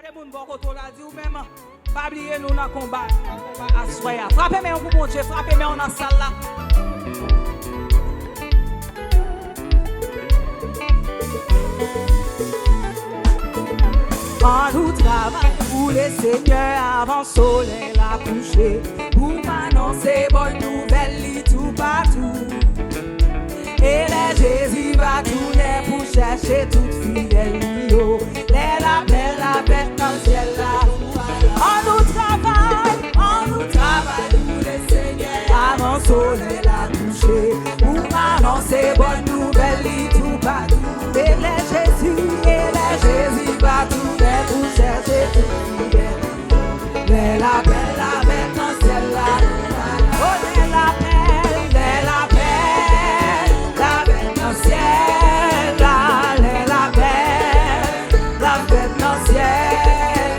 Regardez mon bon côté là dit ou même pas oublier nous dans combat à soya. Frappez mais pour mon Dieu, frappez mais on dans salle là. On nous travaille pour les seigneurs avant soleil la coucher. Pour m'annoncer bonne nouvelle tout partout. Et les Jésus va tourner pour chercher toute fidèle. La belle dans le ciel là. On nous travaille pour les seigneurs avant soleil la coucher. Pour m'annoncer bonne nouvelle tout partout. Et les Jésus va tourner pour chercher toute fidèle. La belle dans le ciel là. Oh, la belle dans le ciel là. La belle dans le ciel là. La belle dans le ciel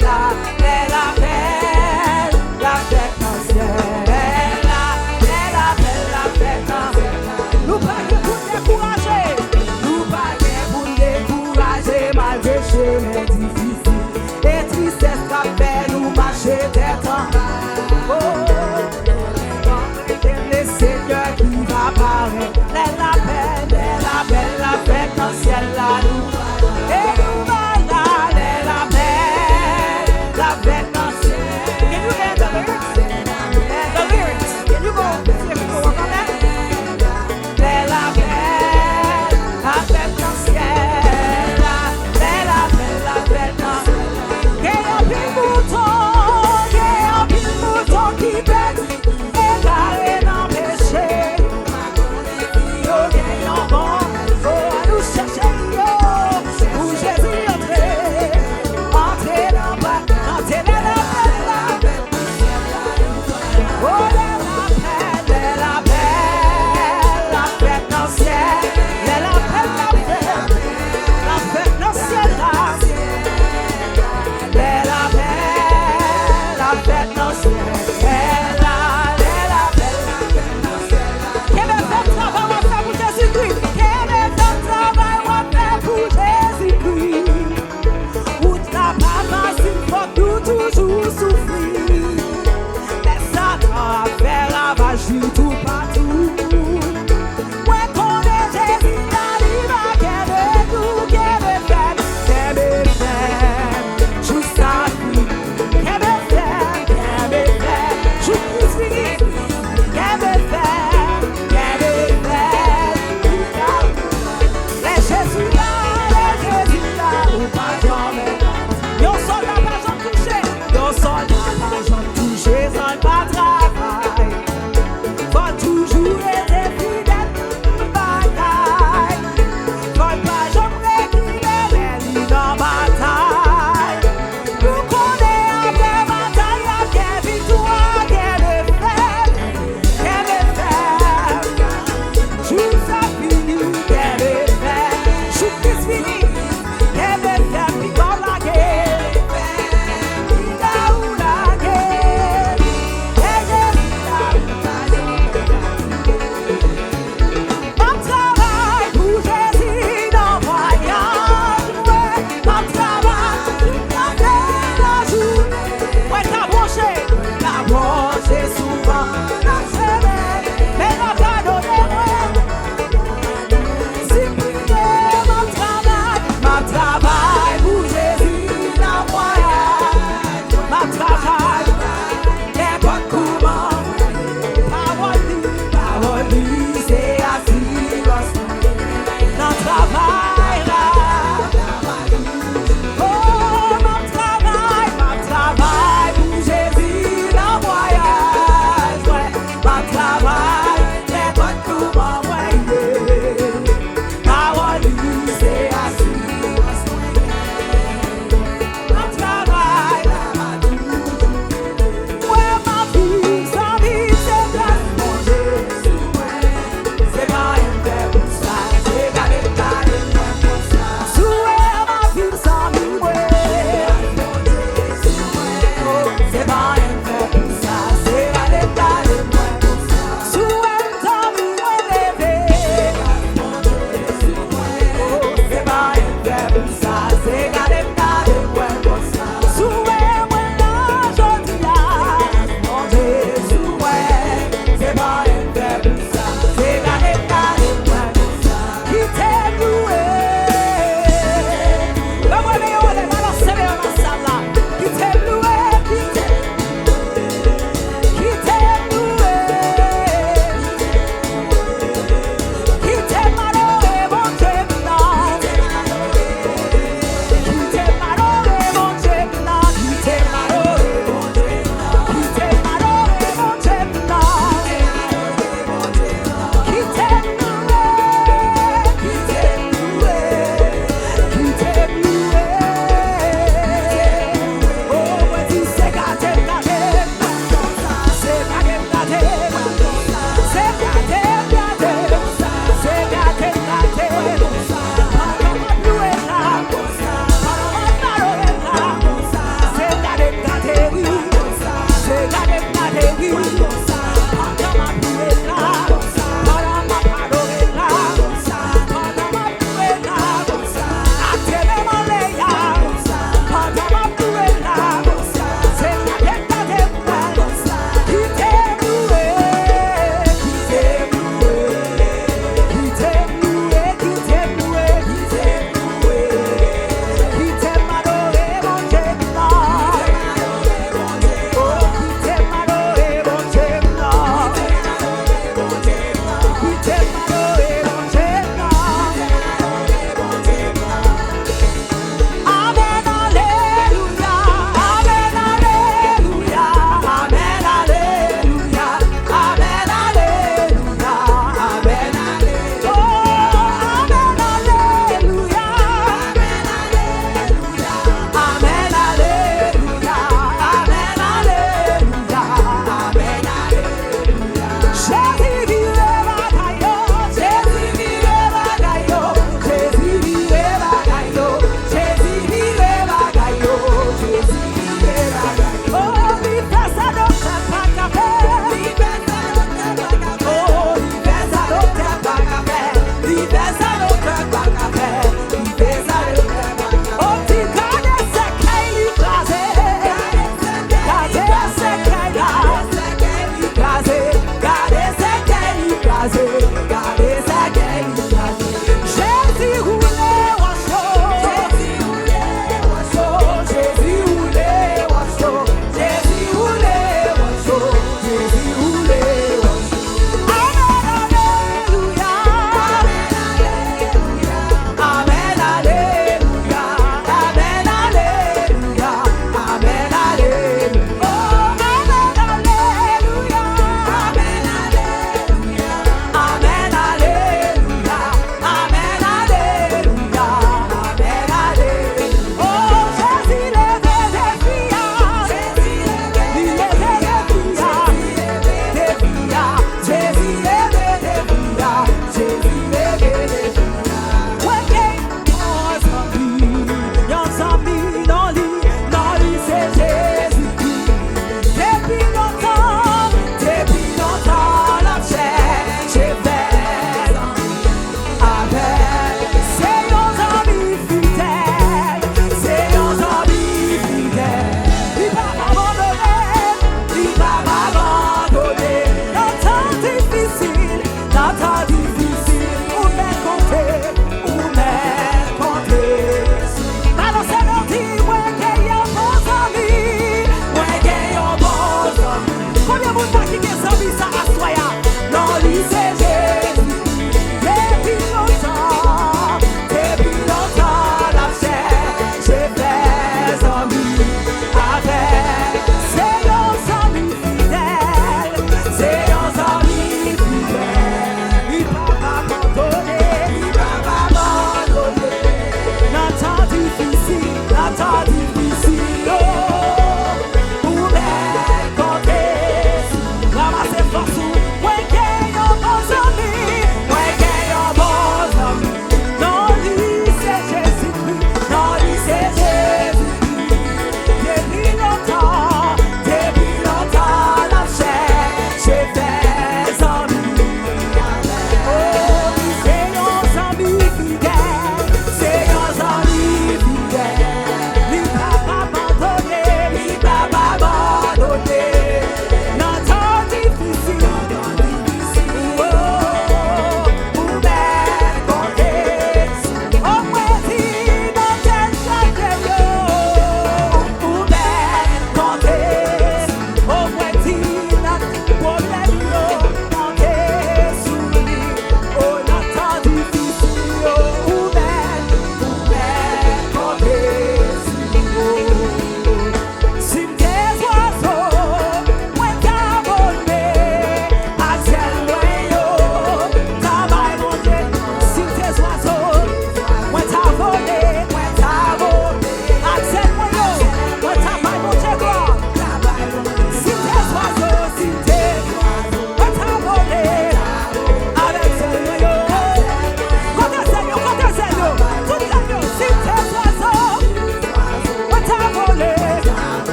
là. La belle dans le ciel là. Nous pas pour décourager. Nous pas pour décourager malgré chemin difficile. Et tristesse qu'a fait nous marcher tête en bas. Oh, le Seigneur qui va paraître. La belle dans le ciel là. Et nous va là. La belle dans le ciel. Can you hear the lyrics? The lyrics. Can you go? See if you can work on that? La belle dans le ciel là. La belle dans le ciel. Qu'il y a plus mouton qui bête. Et carré dans péché. Yo gagnons bon. Oh, nous chercher yo. Où Jésus entrer. Entrer dans la belle. Oh, la belle dans le ciel. La belle dans le ciel là. La belle dans le ciel. Quel est le travail on fait pour Jésus-Christ? Quel est le travail on fait pour Jésus-Christ? Où la papa s'il faut toujours souffrir. Les Satan a fait ravage tout partout. Ouais, qu'on est Jésus, t'arrives à qu'elle est tout, qu'elle est faite, juste à lui. Qu'elle est faite, juste lui. Qu'elle est faite, les Jésus là, ou pas jamais. Yon soldat pas jamais touché, yon soldat pas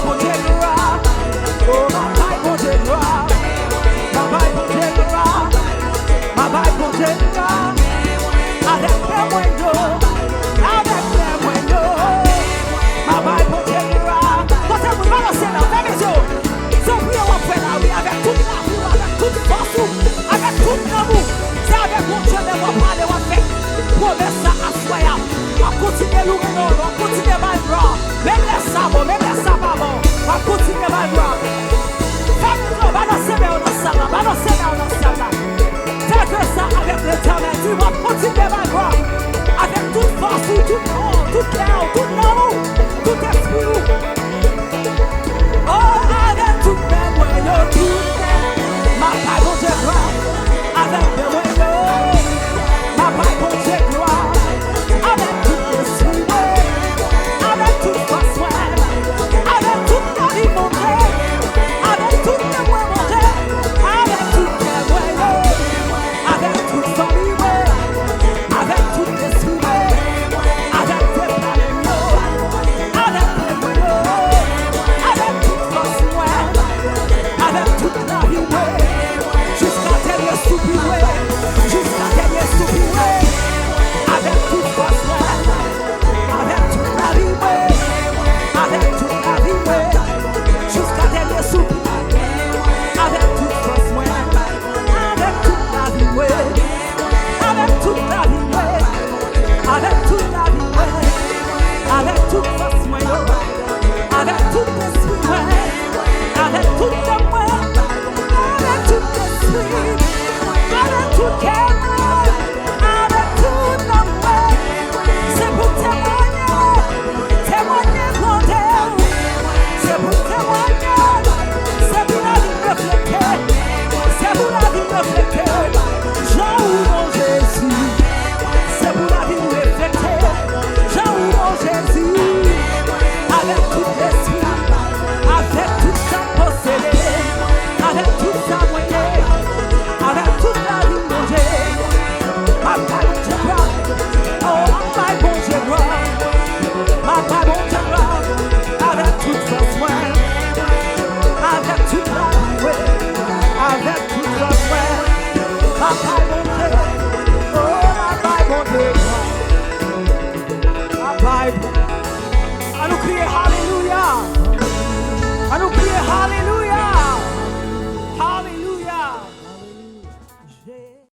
projet gloire. Oh, ma baille projet gloire. Ma baille projet gloire. Ma baille projet gloire. Avec moi,